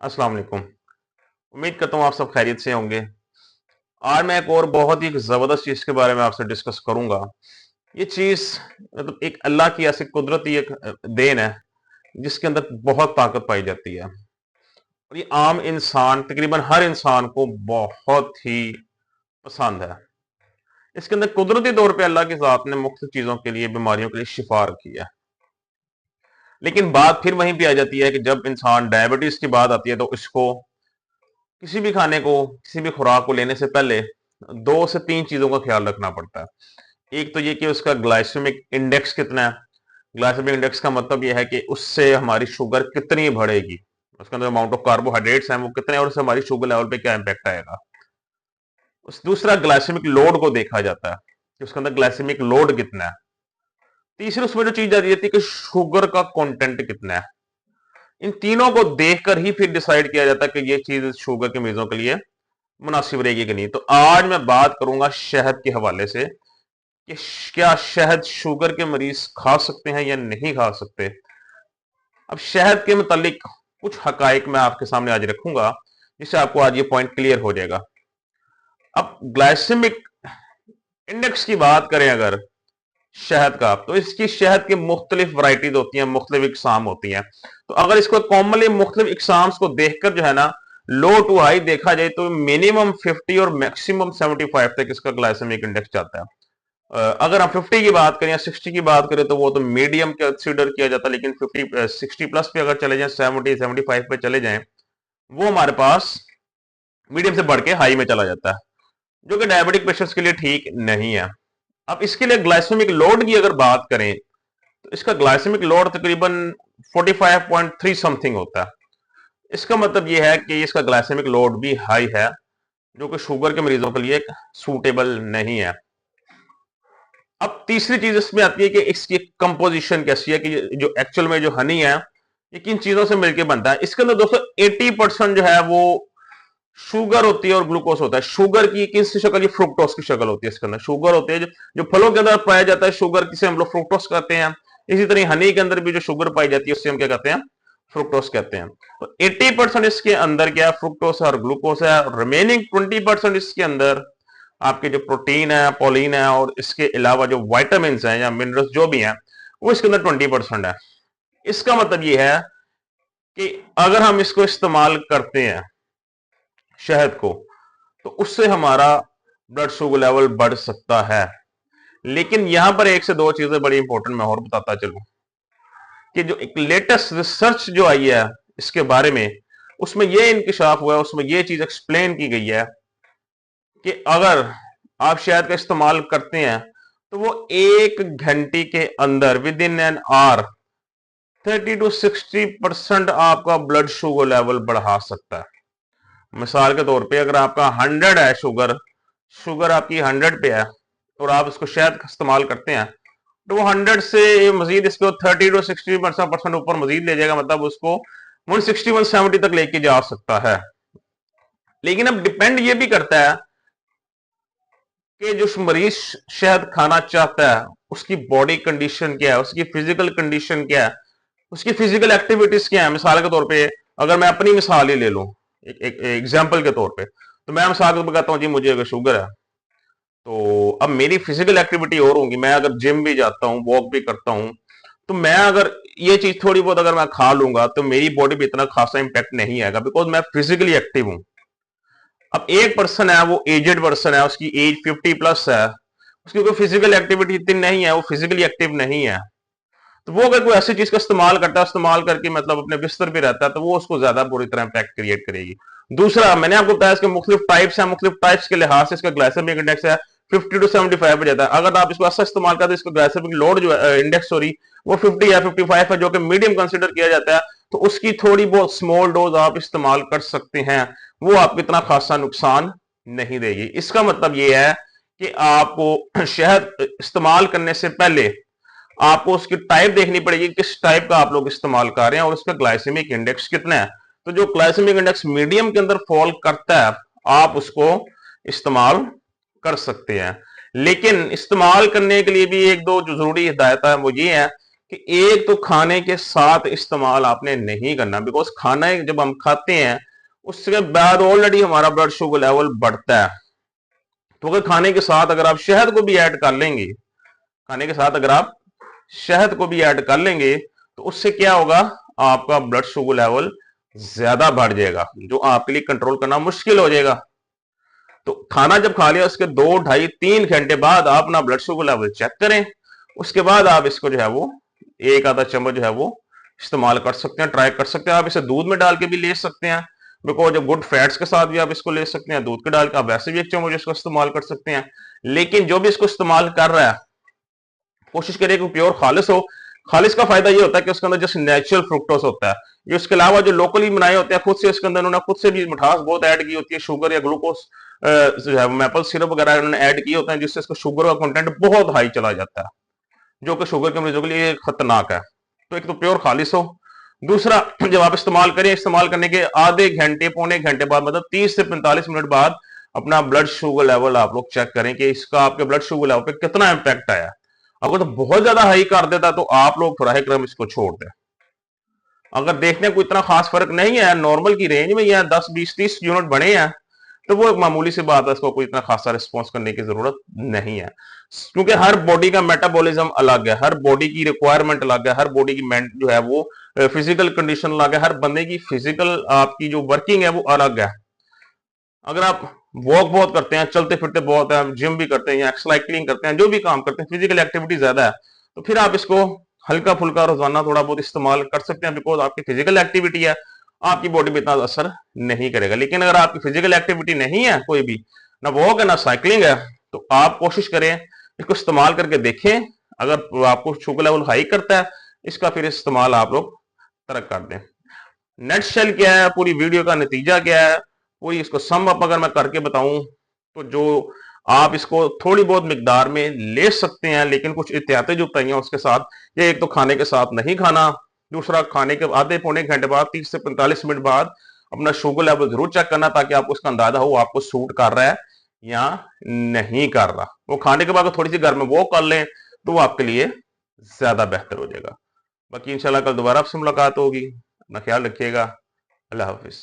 अस्सलाम वालेकुम। उम्मीद करता हूँ आप सब खैरियत से होंगे। आज मैं एक और बहुत ही ज़बरदस्त चीज़ के बारे में आपसे डिस्कस करूँगा। ये चीज़ मतलब एक अल्लाह की ऐसी कुदरती एक देन है, जिसके अंदर बहुत ताकत पाई जाती है और ये आम इंसान तकरीबन हर इंसान को बहुत ही पसंद है। इसके अंदर कुदरती तौर पे अल्लाह की ज़ात ने मुख्तलिफ चीज़ों के लिए, बीमारियों के लिए शिफा रखी है। लेकिन बात फिर वहीं पे आ जाती है कि जब इंसान डायबिटीज़ की बात आती है तो इसको किसी भी खाने को, किसी भी खुराक को लेने से पहले 2 से 3 चीज़ों का ख्याल रखना पड़ता है। एक तो ये कि उसका ग्लाइसेमिक इंडेक्स कितना है। ग्लाइसेमिक इंडेक्स का मतलब ये है कि उससे हमारी शुगर कितनी बढ़ेगी। उसके अंदर अमाउंट ऑफ कार्बोहाइड्रेट्स हैं वो कितने हैं और उससे हमारी शुगर लेवल पे क्या इम्पैक्ट आएगा। उस दूसरा ग्लाइसेमिक लोड को देखा जाता है कि उसके अंदर ग्लाइसेमिक लोड कितना है। तीसरी उसमें जो चीज़ आती है कि शुगर का कंटेंट कितना है। इन तीनों को देखकर ही फिर डिसाइड किया जाता है कि ये चीज़ शुगर के मरीजों के लिए मुनासिब रहेगी कि नहीं। तो आज मैं बात करूंगा शहद के हवाले से कि क्या शहद शुगर के मरीज खा सकते हैं या नहीं खा सकते। अब शहद के मुतालिक कुछ हकाइक मैं आपके सामने आज रखूंगा, जिससे आपको आज ये पॉइंट क्लियर हो जाएगा। अब ग्लाइसेमिक इंडेक्स की बात करें अगर शहद का, तो इसकी शहद की मुख्तलिफ वराइटीज होती हैं, मुख्तलिफ इकसाम होती हैं। तो अगर इसको कॉमनली मुख्तलिफ इकसाम्स को देखकर जो है ना, लो टू हाई देखा जाए तो मिनिमम 50 और मैक्सिमम 75 तक इसका ग्लाइसेमिक इंडेक्स जाता है। अगर हम 50 की बात करें या 60 की बात करें तो वो तो मीडियम कंसिडर किया जाता है, लेकिन 50 60 प्लस पे अगर चले जाएं, 70 75 पे चले जाएं, वो हमारे पास मीडियम से बढ़ के हाई में चला जाता है, जो कि डायबिटिक पेशेंट्स के लिए ठीक नहीं है। अब इसके लिए ग्लाइसेमिक लोड की अगर बात करें तो इसका ग्लाइसेमिक लोड तकरीबन 45.3 समथिंग होता है। इसका मतलब यह है कि इसका ग्लाइसेमिक लोड भी हाई है, जो कि शुगर के मरीजों के लिए सूटेबल नहीं है। अब तीसरी चीज इसमें आती है कि इसकी कंपोजिशन कैसी है, कि जो एक्चुअल में जो हनी है ये किन चीजों से मिलकर बनता है। इसके अंदर दोस्तों 80% जो है वो शुगर होती है और ग्लूकोज होता है। शुगर की किस शक्ल, ये फ्रुक्टोस की शक्ल होती है। इसके अंदर शुगर होती है, जो फलों के अंदर पाया जाता है शुगर, किसे हम लोग फ्रुक्टोस कहते हैं। इसी तरह हनी के अंदर भी जो शुगर पाई जाती है उससे हम क्या कहते हैं, फ्रुक्टोस कहते हैं। तो 80% इसके अंदर क्या फ्रुक्टोस है और ग्लूकोज है, और रिमेनिंग 20% इसके अंदर आपके जो प्रोटीन है, पोलिन है, और इसके अलावा जो वाइटामिन हैं या मिनरल्स जो भी हैं वो इसके अंदर 20% है। इसका मतलब ये है कि अगर हम इसको इस्तेमाल करते हैं शहद को, तो उससे हमारा ब्लड शुगर लेवल बढ़ सकता है। लेकिन यहां पर एक से दो चीजें बड़ी इंपॉर्टेंट मैं और बताता चलूं कि जो एक लेटेस्ट रिसर्च जो आई है इसके बारे में, उसमें यह इंकशाफ हुआ है, उसमें यह चीज एक्सप्लेन की गई है कि अगर आप शहद का इस्तेमाल करते हैं तो वो 1 घंटे के अंदर with in an hour 30 to 60% आपका ब्लड शुगर लेवल बढ़ा सकता है। मिसाल के तौर पे अगर आपका 100 है शुगर, शुगर आपकी 100 पे है और आप इसको शहद का इस्तेमाल करते हैं, तो वो 100 से मजीद इसको 30 to 60% ऊपर मजीद ले जाएगा, मतलब उसको 160 170 तक लेके जा सकता है। लेकिन अब डिपेंड ये भी करता है कि जो मरीज शहद खाना चाहता है उसकी बॉडी कंडीशन क्या है, उसकी फिजिकल कंडीशन क्या है, उसकी फिजिकल एक्टिविटीज क्या है। मिसाल के तौर पे अगर मैं अपनी मिसाल ही ले लूं, एक एग्जाम्पल के तौर पे, तो मैं मिसाल के तौर पे कहता हूँ जी मुझे अगर शुगर है, तो अब मेरी फिजिकल एक्टिविटी और होगी। मैं अगर जिम भी जाता हूँ, वॉक भी करता हूँ, तो मैं अगर ये चीज थोड़ी बहुत अगर मैं खा लूंगा तो मेरी बॉडी पे इतना खासा इंपैक्ट नहीं आएगा, बिकॉज मैं फिजिकली एक्टिव हूँ। अब एक पर्सन है, वो एजेड पर्सन है, उसकी एज 50 प्लस है, उसकी कोई फिजिकल एक्टिविटी इतनी नहीं है, वो फिजिकली एक्टिव नहीं है, तो वो अगर कोई ऐसी चीज का इस्तेमाल करता है, इस्तेमाल करके मतलब अपने बिस्तर पे रहता है, तो वो उसको ज्यादा बुरी तरह इंपैक्ट क्रिएट करेगी। दूसरा, मैंने आपको बताया इसके मुख्तलिफ टाइप्स हैं, मुख्तलिफ टाइप्स के लिहाज से इसका ग्लाइसेमिक इंडेक्स है 50 to 75 पे जाता है। अगर आप इसको ऐसा इस्तेमाल करते हैं, इसका ग्लाइसेमिक लोड जो है इंडेक्स सॉरी वो 50 या 55 है, जो कि मीडियम कंसिडर किया जाता है, तो उसकी थोड़ी बहुत स्मॉल डोज आप इस्तेमाल कर सकते हैं, वो आपको इतना खासा नुकसान नहीं देगी। इसका मतलब ये है कि आपको शहद इस्तेमाल करने से पहले आपको उसकी टाइप देखनी पड़ेगी, किस टाइप का आप लोग इस्तेमाल कर रहे हैं और उसका ग्लाइसेमिक इंडेक्स कितना है। तो जो ग्लाइसेमिक इंडेक्स मीडियम के अंदर फॉल करता है, आप उसको इस्तेमाल कर सकते हैं। लेकिन इस्तेमाल करने के लिए भी एक दो जो जरूरी हिदायत है वो ये है कि एक तो खाने के साथ इस्तेमाल आपने नहीं करना, बिकॉज खाना जब हम खाते हैं उसके बाद ऑलरेडी हमारा ब्लड शुगर लेवल बढ़ता है। तो अगर खाने के साथ अगर आप शहद को भी ऐड कर लेंगे, खाने के साथ अगर आप शहद को भी ऐड कर लेंगे तो उससे क्या होगा, आपका ब्लड शुगर लेवल ज्यादा बढ़ जाएगा, जो आपके लिए कंट्रोल करना मुश्किल हो जाएगा। तो खाना जब खा लिया उसके 2, ढाई, 3 घंटे बाद आप अपना ब्लड शुगर लेवल चेक करें, उसके बाद आप इसको जो है वो एक आधा चम्मच जो है वो इस्तेमाल कर सकते हैं, ट्राई कर सकते हैं। आप इसे दूध में डाल के भी ले सकते हैं, बिकॉज जब गुड फैट्स के साथ भी आप इसको ले सकते हैं, दूध के डाल के आप वैसे भी 1 चम्मच इसको इस्तेमाल कर सकते हैं। लेकिन जो भी इसको इस्तेमाल कर रहा है कोशिश करिए कि प्योर खालिस हो। खालिस का फायदा ये होता है कि उसके अंदर जस्ट नेचुरल फ्रुक्टोस होता है, ये उसके अलावा जो लोकली बनाए होते हैं खुद से, इसके अंदर उन्होंने खुद से भी मिठास बहुत ऐड की होती है, शुगर या ग्लूकोज जो है मैपल सिरप वगैरह उन्होंने ऐड किए होते हैं, जिससे इसका शुगर का कंटेंट बहुत हाई चला जाता है, जो कि शुगर के मरीजों के लिए खतरनाक है। तो एक तो प्योर खालिस हो, दूसरा जब आप इस्तेमाल करें, इस्तेमाल करने के आधे घंटे पौने घंटे बाद, मतलब 30 से 45 मिनट बाद अपना ब्लड शुगर लेवल आप लोग चेक करें कि इसका आपके ब्लड शुगर लेवल पे कितना इंपैक्ट आया। अगर तो बहुत ज्यादा हाई कर देता तो आप लोग थोड़ा है क्रम इसको छोड़ दें। अगर देखने को इतना खास फर्क नहीं है, नॉर्मल की रेंज में या 10 20 30 यूनिट बने हैं, तो वो एक मामूली सी बात है, इसको कोई इतना खासा रिस्पॉन्स करने की जरूरत नहीं है। क्योंकि हर बॉडी का मेटाबॉलिज्म अलग है, हर बॉडी की रिक्वायरमेंट अलग है, हर बॉडी की जो है वो फिजिकल कंडीशन अलग है, हर बंदे की फिजिकल आपकी जो वर्किंग है वो अलग है। अगर आप वॉक बहुत करते हैं, चलते फिरते बहुत है, जिम भी करते हैं या साइकिलिंग करते हैं, जो भी काम करते हैं, फिजिकल एक्टिविटी ज्यादा है, तो फिर आप इसको हल्का फुल्का रोजाना थोड़ा बहुत इस्तेमाल कर सकते हैं, बिकॉज आपकी फिजिकल एक्टिविटी है, आपकी बॉडी में इतना असर नहीं करेगा। लेकिन अगर आपकी फिजिकल एक्टिविटी नहीं है कोई भी, ना वॉक है ना साइकिलिंग है, तो आप कोशिश करें इसको इस्तेमाल करके देखें। अगर आपको शुगर लेवल हाई करता है, इसका फिर इस्तेमाल आप लोग तरक कर दें। नेट शेल क्या है, पूरी वीडियो का नतीजा क्या है, पूरी इसको सम अप अगर मैं करके बताऊं, तो जो आप इसको थोड़ी बहुत मिकदार में ले सकते हैं, लेकिन कुछ एहतियातें जो बताई हैं उसके साथ, ये एक तो खाने के साथ नहीं खाना, दूसरा खाने के आधे पौने घंटे बाद 30 से 45 मिनट बाद अपना शुगर लेवल जरूर चेक करना, ताकि आपको उसका अंदाजा हो आपको सूट कर रहा है या नहीं कर रहा। वो खाने के बाद थोड़ी सी घर में वो कर लें तो वो आपके लिए ज्यादा बेहतर हो जाएगा। बाकी इंशाल्लाह कल दोबारा आपसे मुलाकात होगी, अपना ख्याल रखिएगा। अल्लाह हाफिज।